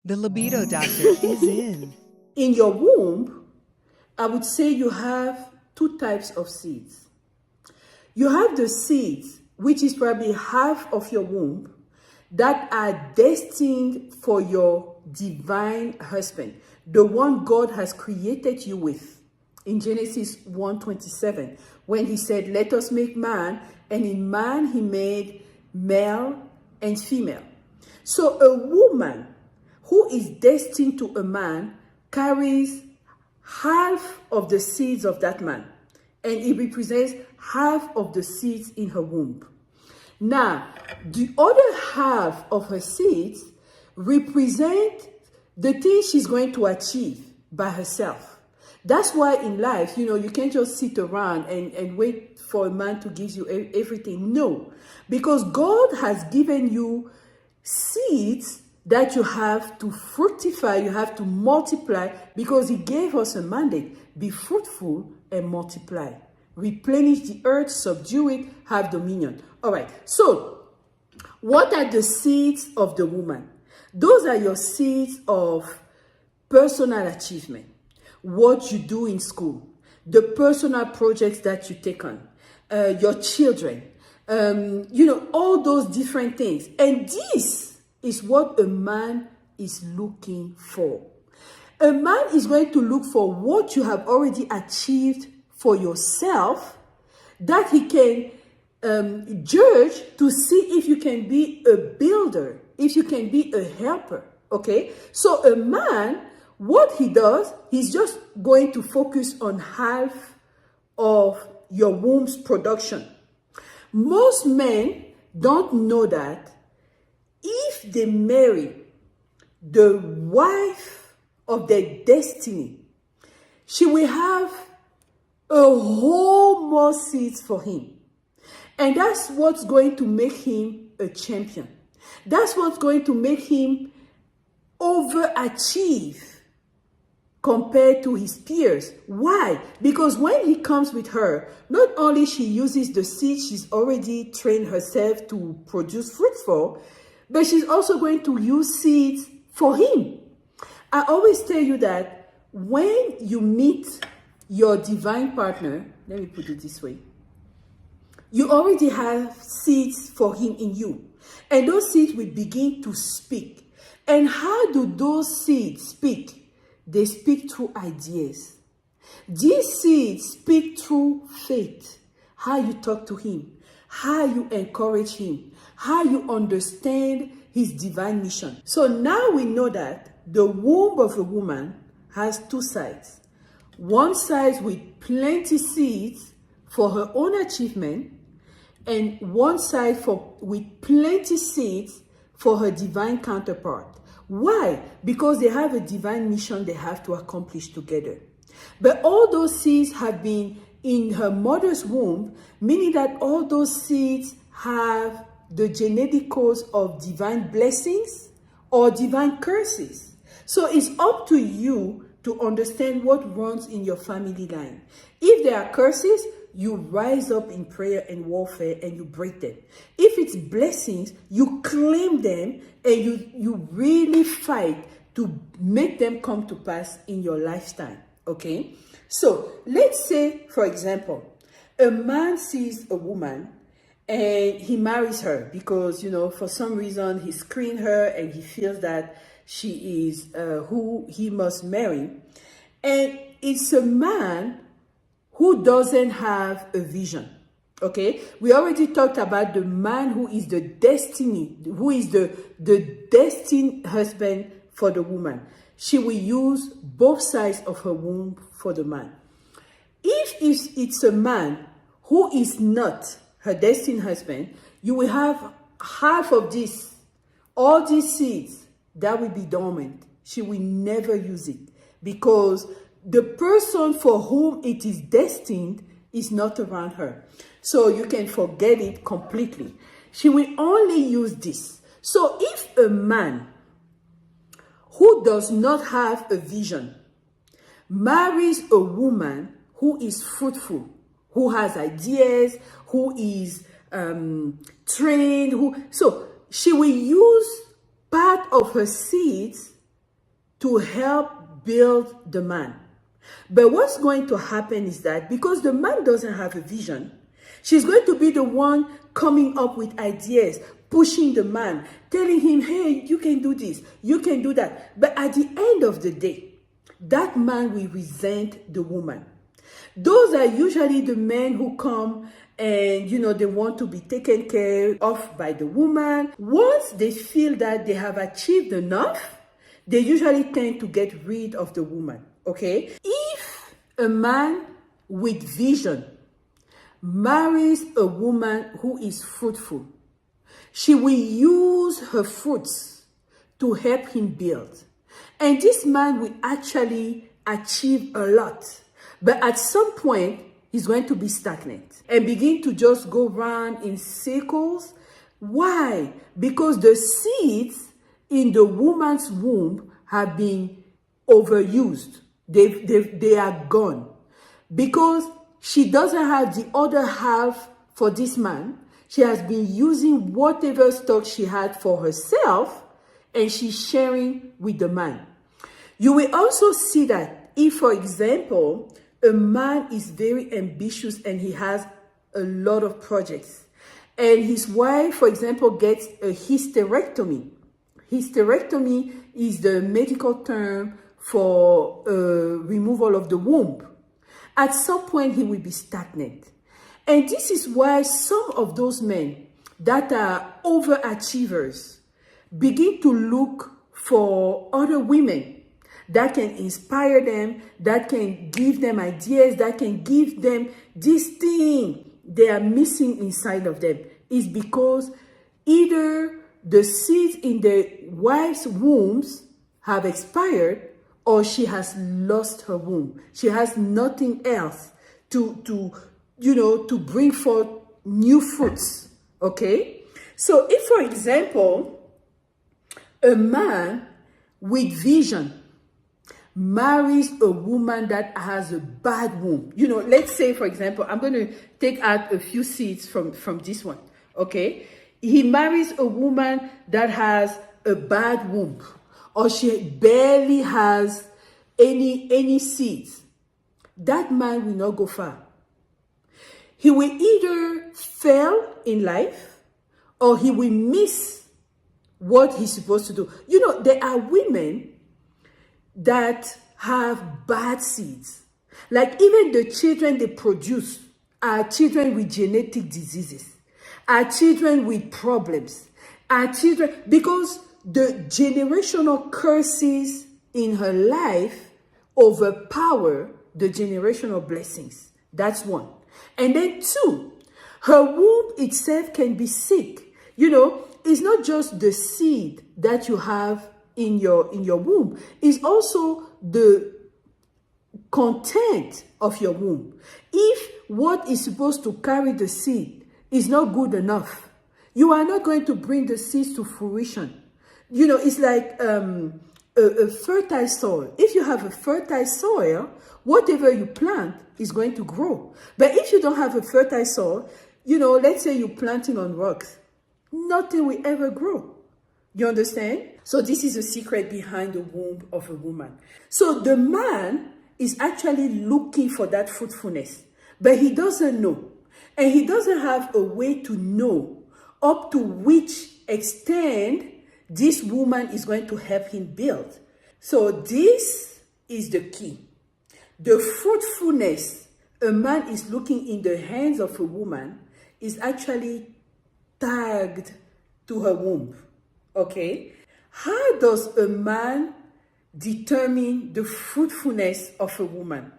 The libido doctor is in. In your womb, I would say you have two types of seeds. You have the seeds, which is probably half of your womb, that are destined for your divine husband, the one God has created you with. In Genesis 1:27, when he said, "Let us make man," and in man he made male and female. So a woman who is destined to a man carries half of the seeds of that man, and it represents half of the seeds in her womb. Now, the other half of her seeds represent the things she's going to achieve by herself. That's why in life, you can't just sit around and wait for a man to give you everything. No, because God has given you seeds that you have to fructify, you have to multiply, because he gave us a mandate: be fruitful and multiply. Replenish the earth, subdue it, have dominion. All right, so what are the seeds of the woman? Those are your seeds of personal achievement, what you do in school, the personal projects that you take on, your children, all those different things. And this is what a man is looking for. A man is going to look for what you have already achieved for yourself, that he can judge to see if you can be a builder, if you can be a helper. Okay, so a man, what he does, he's just going to focus on half of your womb's production. Most men don't know that if they marry the wife of their destiny, she will have a whole more seeds for him. And that's what's going to make him a champion. That's what's going to make him overachieve compared to his peers. Why? Because when he comes with her, not only she uses the seeds she's already trained herself to produce fruit for, but she's also going to use seeds for him. I always tell you that when you meet your divine partner, let me put it this way, you already have seeds for him in you. And those seeds will begin to speak. And how do those seeds speak? They speak through ideas. These seeds speak through faith. How you talk to him, how you encourage him, how you understand his divine mission. So now we know that the womb of a woman has two sides. One side with plenty seeds for her own achievement, and one side with plenty seeds for her divine counterpart. Why? Because they have a divine mission they have to accomplish together. But all those seeds have been in her mother's womb, meaning that all those seeds have the genetic codes of divine blessings or divine curses. So it's up to you to understand what runs in your family line. If there are curses, you rise up in prayer and warfare and you break them. If it's blessings, you claim them and you really fight to make them come to pass in your lifetime. Okay? So let's say, for example, a man sees a woman and he marries her because, for some reason he screened her and he feels that she is who he must marry. And it's a man who doesn't have a vision. Okay? We already talked about the man who is the destiny, who is the destined husband for the woman. She will use both sides of her womb for the man. If it's a man who is not her destined husband, you will have half of this, all these seeds, that will be dormant. She will never use it because the person for whom it is destined is not around her. So you can forget it completely. She will only use this. So if a man who does not have a vision marries a woman who is fruitful, who has ideas, who is trained, so she will use part of her seeds to help build the man. But what's going to happen is that because the man doesn't have a vision, she's going to be the one coming up with ideas, pushing the man, telling him, hey, you can do this, you can do that. But at the end of the day, that man will resent the woman. Those are usually the men who come and, they want to be taken care of by the woman. Once they feel that they have achieved enough, they usually tend to get rid of the woman, okay? If a man with vision marries a woman who is fruitful, she will use her fruits to help him build. And this man will actually achieve a lot. But at some point, he's going to be stagnant and begin to just go around in circles. Why? Because the seeds in the woman's womb have been overused. They are gone. Because she doesn't have the other half for this man. She has been using whatever stock she had for herself, and she's sharing with the man. You will also see that if, for example, a man is very ambitious and he has a lot of projects, and his wife, for example, gets a hysterectomy. Hysterectomy is the medical term for removal of the womb. At some point, he will be stagnant. And this is why some of those men that are overachievers begin to look for other women that can inspire them, that can give them ideas, that can give them this thing they are missing inside of them. Is because either the seeds in the wife's wombs have expired, or she has lost her womb. She has nothing else to bring forth new fruits, okay? So if, for example, a man with vision marries a woman that has a bad womb, let's say, for example, I'm going to take out a few seeds from this one, okay? He marries a woman that has a bad womb, or she barely has any seeds. That man will not go far. He will either fail in life, or he will miss what he's supposed to do. There are women that have bad seeds. Like even the children they produce are children with genetic diseases, are children with problems, are children, because the generational curses in her life overpower the generational blessings. That's one. And then two, her womb itself can be sick. It's not just the seed that you have in your womb. It's also the content of your womb. If what is supposed to carry the seed is not good enough, you are not going to bring the seeds to fruition. It's like a fertile soil. If you have a fertile soil, whatever you plant is going to grow. But if you don't have a fertile soil, let's say you're planting on rocks, nothing will ever grow. You understand? So this is a secret behind the womb of a woman. So the man is actually looking for that fruitfulness, but he doesn't know. And he doesn't have a way to know up to which extent this woman is going to help him build. So this is the key. The fruitfulness a man is looking in the hands of a woman is actually tagged to her womb. Okay? How does a man determine the fruitfulness of a woman?